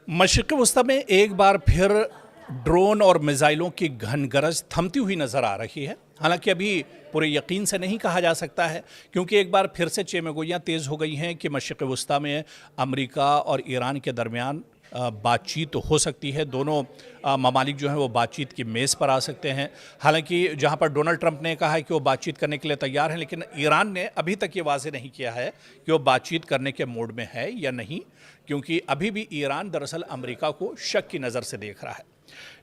मशरिक़ वस्ता में एक बार फिर ड्रोन और मिसाइलों की घनगरज थमती हुई नज़र आ रही है। हालांकि अभी पूरे यकीन से नहीं कहा जा सकता है, क्योंकि एक बार फिर से चेमगोइयाँ तेज़ हो गई हैं कि मशरिक़ वस्ता में अमेरिका और ईरान के दरमियान बातचीत हो सकती है। दोनों ममालिक जो हैं वो बातचीत की मेज़ पर आ सकते हैं। हालांकि जहां पर डोनाल्ड ट्रंप ने कहा है कि वो बातचीत करने के लिए तैयार हैं, लेकिन ईरान ने अभी तक ये वाज़ेह नहीं किया है कि वो बातचीत करने के मूड में है या नहीं, क्योंकि अभी भी ईरान दरअसल अमेरिका को शक की नज़र से देख रहा है।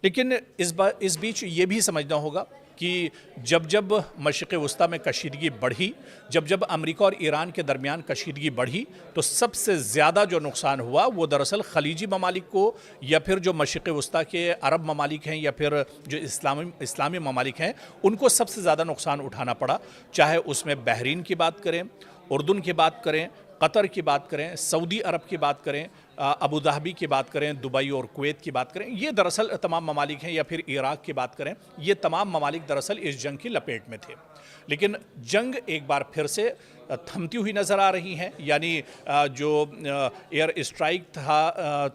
लेकिन इस बीच ये भी समझना होगा कि जब जब मशरिक़ वस्ता में कशीदगी बढ़ी, जब जब अमेरिका और ईरान के दरमियान कशीदगी बढ़ी, तो सबसे ज़्यादा जो नुकसान हुआ वो दरअसल खलीजी ममालिक को, या फिर जो मशरिक़ वस्ता के अरब ममालिक हैं, या फिर जो इस्लामी ममालिक हैं, उनको सबसे ज़्यादा नुकसान उठाना पड़ा। चाहे उसमें बहरीन की बात करें, उर्दन की बात करें, कतर की बात करें, सऊदी अरब की बात करें, अबू धाबी की बात करें, दुबई और कुवैत की बात करें, ये दरअसल तमाम ममालिक हैं, या फिर इराक़ की बात करें, ये तमाम ममालिक दरअसल इस जंग की लपेट में थे। लेकिन जंग एक बार फिर से थमती हुई नज़र आ रही हैं, यानी जो एयर स्ट्राइक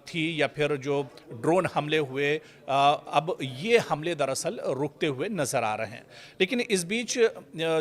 थी या फिर जो ड्रोन हमले हुए, अब ये हमले दरअसल रुकते हुए नज़र आ रहे हैं। लेकिन इस बीच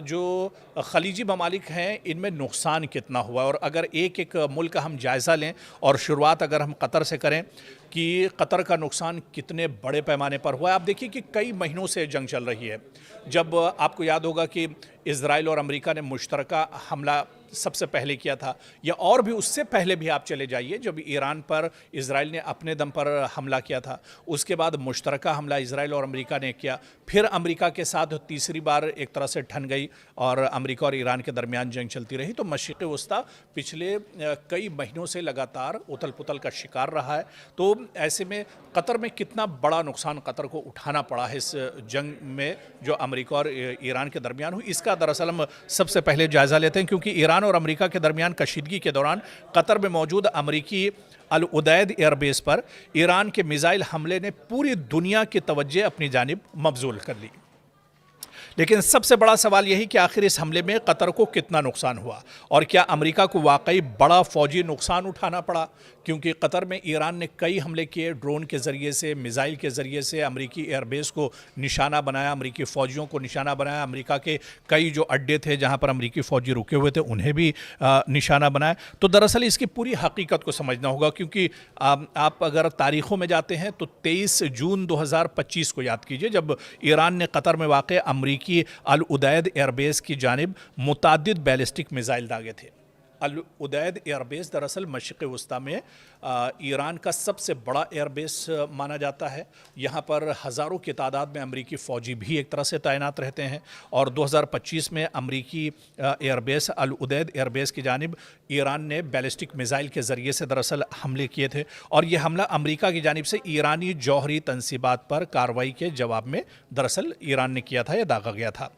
जो खलीजी ममालिक हैं, इनमें नुकसान कितना हुआ, और अगर एक एक मुल्क का हम जायज़ा लें, और शुरुआत अगर हम कतर से करें कि कतर का नुकसान कितने बड़े पैमाने पर हुआ है। आप देखिए कि कई महीनों से जंग चल रही है। जब आपको याद होगा कि इज़राइल और अमेरिका ने मुश्तरका हमला सबसे पहले किया था, या और भी उससे पहले भी आप चले जाइए, जब ईरान पर इज़राइल ने अपने दम पर हमला किया था, उसके बाद मुश्तरका हमला इज़राइल और अमेरिका ने किया, फिर अमेरिका के साथ तीसरी बार एक तरह से ठन गई और अमेरिका और ईरान के दरमियान जंग चलती रही। तो मशरिक़ वस्ता पिछले कई महीनों से लगातार उथल पुथल का शिकार रहा है। तो ऐसे में कतर में कितना बड़ा नुकसान कतर को उठाना पड़ा है इस जंग में जो अमेरिका और ईरान के दरमियान हुई, इसका दरअसल हम सबसे पहले जायज़ा लेते हैं। क्योंकि ईरान और अमेरिका के दरमियान कशीदगी के दौरान कतर में मौजूद अमेरिकी अल उदैद एयरबेस पर ईरान के मिसाइल हमले ने पूरी दुनिया की तवज्जो अपनी जानिब मबजूल कर ली। लेकिन सबसे बड़ा सवाल यही कि आखिर इस हमले में कतर को कितना नुकसान हुआ, और क्या अमेरिका को वाकई बड़ा फौजी नुकसान उठाना पड़ा। क्योंकि कतर में ईरान ने कई हमले किए, ड्रोन के ज़रिए से, मिसाइल के ज़रिए से अमेरिकी एयरबेस को निशाना बनाया, अमेरिकी फ़ौजियों को निशाना बनाया, अमेरिका के कई जो अड्डे थे जहां पर अमेरिकी फ़ौजी रुके हुए थे उन्हें भी निशाना बनाया। तो दरअसल इसकी पूरी हकीकत को समझना होगा, क्योंकि आप अगर तारीख़ों में जाते हैं तो 23 जून 2025 को याद कीजिए, जब ईरान ने कतर में वाक़ अमेरिकी अल उदैद एयरबेस की जानिब मुताद्दिद बैलिस्टिक मिसाइल दागे थे। अल उदैद एयरबेस दरअसल मशरिक़ वस्ता में ईरान का सबसे बड़ा एयरबेस माना जाता है। यहाँ पर हज़ारों की तादाद में अमेरिकी फ़ौजी भी एक तरह से तैनात रहते हैं, और 2025 में अमेरिकी एयरबेस अल उदैद एयरबेस की जानिब ईरान ने बैलिस्टिक मिसाइल के ज़रिए से दरअसल हमले किए थे, और यह हमला अमेरिका की जानिब से ईरानी जौहरी तंसीबात पर कार्रवाई के जवाब में दरअसल ईरान ने किया था या दागा गया था।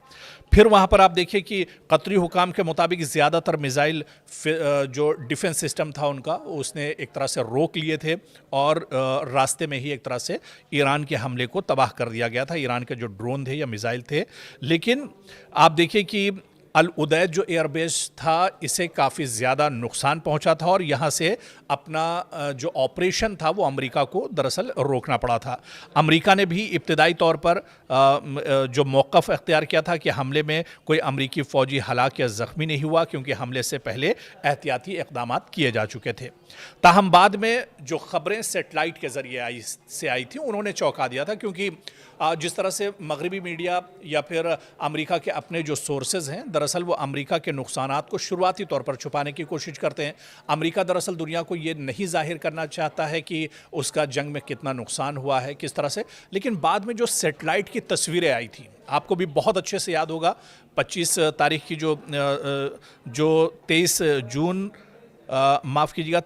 फिर वहाँ पर आप देखिए कि कतरी हुकाम के मुताबिक ज़्यादातर मिसाइल जो डिफेंस सिस्टम था उनका, उसने एक तरह से रोक लिए थे, और रास्ते में ही एक तरह से ईरान के हमले को तबाह कर दिया गया था, ईरान के जो ड्रोन थे या मिसाइल थे। लेकिन आप देखिए कि अल उदैद जो एयरबेस था, इसे काफ़ी ज़्यादा नुकसान पहुंचा था, और यहाँ से अपना जो ऑपरेशन था वो अमेरिका को दरअसल रोकना पड़ा था। अमेरिका ने भी इब्तदाई तौर पर जो मौक़िफ़ अख्तियार किया था कि हमले में कोई अमेरिकी फ़ौजी हलाक या ज़ख्मी नहीं हुआ, क्योंकि हमले से पहले एहतियाती इक़दामात किए जा चुके थे। ताहम बाद में जो ख़बरें सेटेलाइट के ज़रिए आई थी, उन्होंने चौंका दिया था, क्योंकि जिस तरह से मगरबी मीडिया या फिर अमेरिका के अपने जो सोर्सेज हैं, दरअसल वो अमेरिका के नुकसानात को शुरुआती तौर पर छुपाने की कोशिश करते हैं। अमेरिका दरअसल दुनिया को ये नहीं जाहिर करना चाहता है कि उसका जंग में कितना नुकसान हुआ है, किस तरह से। लेकिन बाद में जो सेटेलाइट की तस्वीरें आई थी, आपको भी बहुत अच्छे से याद होगा, 25 तारीख की जो 23 जून माफ़ कीजिएगा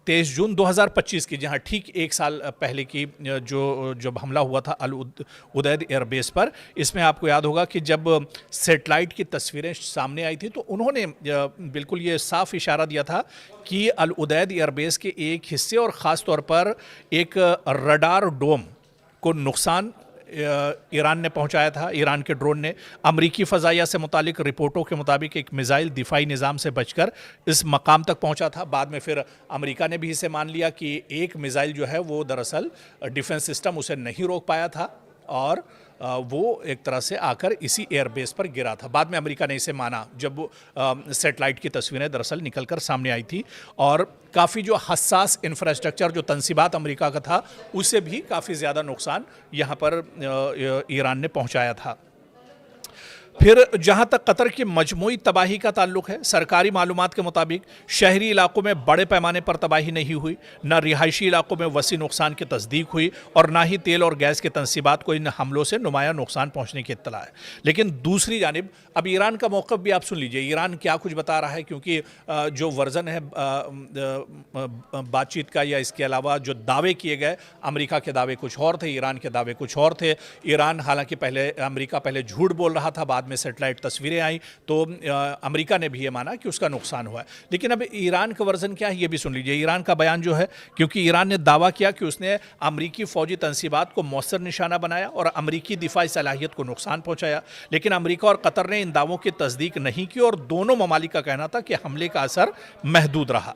23 जून 2025 की, जहाँ ठीक एक साल पहले की जो जब हमला हुआ था अल उदैद एयरबेस पर, इसमें आपको याद होगा कि जब सेटेलाइट की तस्वीरें सामने आई थी तो उन्होंने बिल्कुल ये साफ इशारा दिया था कि अल उदैद एयरबेस के एक हिस्से और ख़ास तौर पर एक रडार डोम को नुकसान ईरान ने पहुंचाया था, ईरान के ड्रोन ने। अमरीकी फ़ज़ाइया से मुतालिक रिपोर्टों के मुताबिक एक मिसाइल दिफाई निज़ाम से बचकर इस मकाम तक पहुंचा था। बाद में फिर अमेरिका ने भी इसे मान लिया कि एक मिसाइल जो है वो दरअसल डिफेंस सिस्टम उसे नहीं रोक पाया था और वो एक तरह से आकर इसी एयरबेस पर गिरा था। बाद में अमेरिका ने इसे माना जब सैटेलाइट की तस्वीरें दरअसल निकलकर सामने आई थी और काफ़ी जो हसास इंफ्रास्ट्रक्चर जो तंसीबात अमेरिका का था उसे भी काफ़ी ज़्यादा नुकसान यहाँ पर ईरान ने पहुँचाया था। फिर जहाँ तक कतर की मजमूई तबाही का ताल्लुक है, सरकारी मालूमात के मुताबिक शहरी इलाकों में बड़े पैमाने पर तबाही नहीं हुई, न रिहायशी इलाकों में वसी नुकसान की तस्दीक हुई और ना ही तेल और गैस के तनसीबात को इन हमलों से नुमाया नुकसान पहुँचने की इत्तला है। लेकिन दूसरी जानिब अब ईरान का मौक़िफ़ भी आप सुन लीजिए, ईरान क्या कुछ बता रहा है, क्योंकि जो वर्जन है बातचीत का या इसके अलावा जो दावे किए गए, अमेरिका के दावे कुछ और थे, ईरान के दावे कुछ और थे। ईरान हालांकि अमेरिका पहले झूठ बोल रहा था, बाद में सैटेलाइट तस्वीरें आई तो अमेरिका ने भी ये माना कि उसका नुकसान हुआ है। लेकिन अब ईरान का वर्जन क्या है ये भी सुन लीजिए। ईरान का बयान जो है, क्योंकि ईरान ने दावा किया कि उसने अमेरिकी फौजी तनसीबात को मौसर निशाना बनाया और अमेरिकी दिफाई सलाहियत को नुकसान पहुंचाया, लेकिन अमेरिका और कतर ने इन दावों की तस्दीक नहीं की और दोनों ममालिक का कहना था कि हमले का असर महदूद रहा।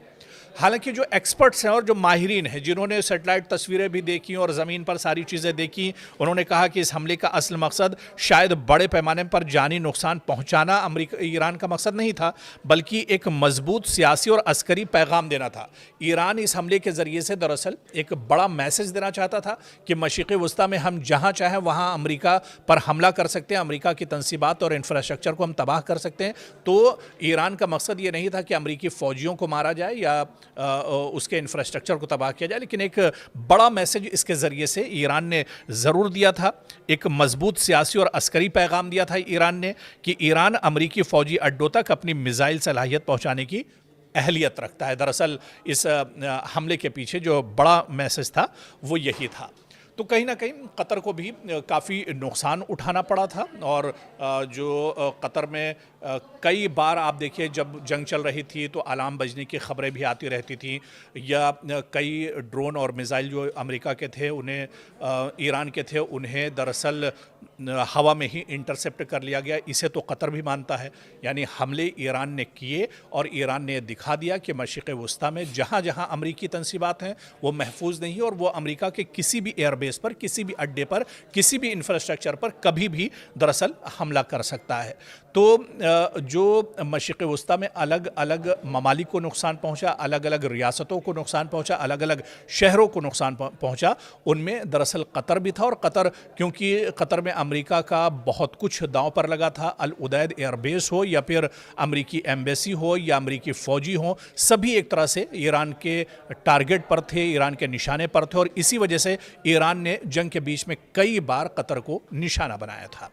हालांकि जो एक्सपर्ट्स हैं और जो माहिरीन हैं जिन्होंने सैटेलाइट तस्वीरें भी देखी और ज़मीन पर सारी चीज़ें देखी, उन्होंने कहा कि इस हमले का असल मकसद शायद बड़े पैमाने पर जानी नुकसान पहुंचाना ईरान का मकसद नहीं था, बल्कि एक मजबूत सियासी और अस्करी पैगाम देना था। ईरान इस हमले के ज़रिए से दरअसल एक बड़ा मैसेज देना चाहता था कि मशरिक़ वस्ता में हम जहाँ चाहें वहाँ अमेरिका पर हमला कर सकते हैं, अमेरिका की तनसीबात और इंफ्रास्ट्रक्चर को हम तबाह कर सकते हैं। तो ईरान का मकसद ये नहीं था कि अमेरिकी फ़ौजियों को मारा जाए या उसके इंफ्रास्ट्रक्चर को तबाह किया जाए, लेकिन एक बड़ा मैसेज इसके ज़रिए से ईरान ने ज़रूर दिया था। एक मजबूत सियासी और अस्करी पैगाम दिया था ईरान ने कि ईरान अमेरिकी फ़ौजी अड्डों तक अपनी मिसाइल सलाहियत पहुँचाने की अहलियत रखता है। दरअसल इस हमले के पीछे जो बड़ा मैसेज था वो यही था। तो कहीं ना कहीं कतर को भी काफ़ी नुकसान उठाना पड़ा था और जो कतर में कई बार आप देखिए जब जंग चल रही थी तो अलार्म बजने की ख़बरें भी आती रहती थी, या कई ड्रोन और मिसाइल जो अमेरिका के थे उन्हें ईरान के थे उन्हें दरअसल हवा में ही इंटरसेप्ट कर लिया गया। इसे तो कतर भी मानता है, यानी हमले ईरान ने किए और ईरान ने दिखा दिया कि मशरिक़ वस्ता में जहाँ जहाँ अमेरिकी तनसीबात हैं वो महफूज नहीं और वो अमेरिका के किसी भी एयरबेस पर, किसी भी अड्डे पर, किसी भी इंफ्रास्ट्रक्चर पर कभी भी दरअसल हमला कर सकता है। तो जो मशरिक़ वस्ता में अलग अलग ममालिक को नुकसान पहुँचा, अलग अलग रियासतों को नुकसान पहुँचा, अलग अलग शहरों को नुकसान पहुँचा, उनमें दरअसल कतर भी था। और कतर, क्योंकि कतर में अमेरिका का बहुत कुछ दांव पर लगा था, अल उदैद एयरबेस हो या फिर अमेरिकी एम्बेसी हो या अमेरिकी फ़ौजी हो, सभी एक तरह से ईरान के टारगेट पर थे, ईरान के निशाने पर थे और इसी वजह से ईरान ने जंग के बीच में कई बार कतर को निशाना बनाया था।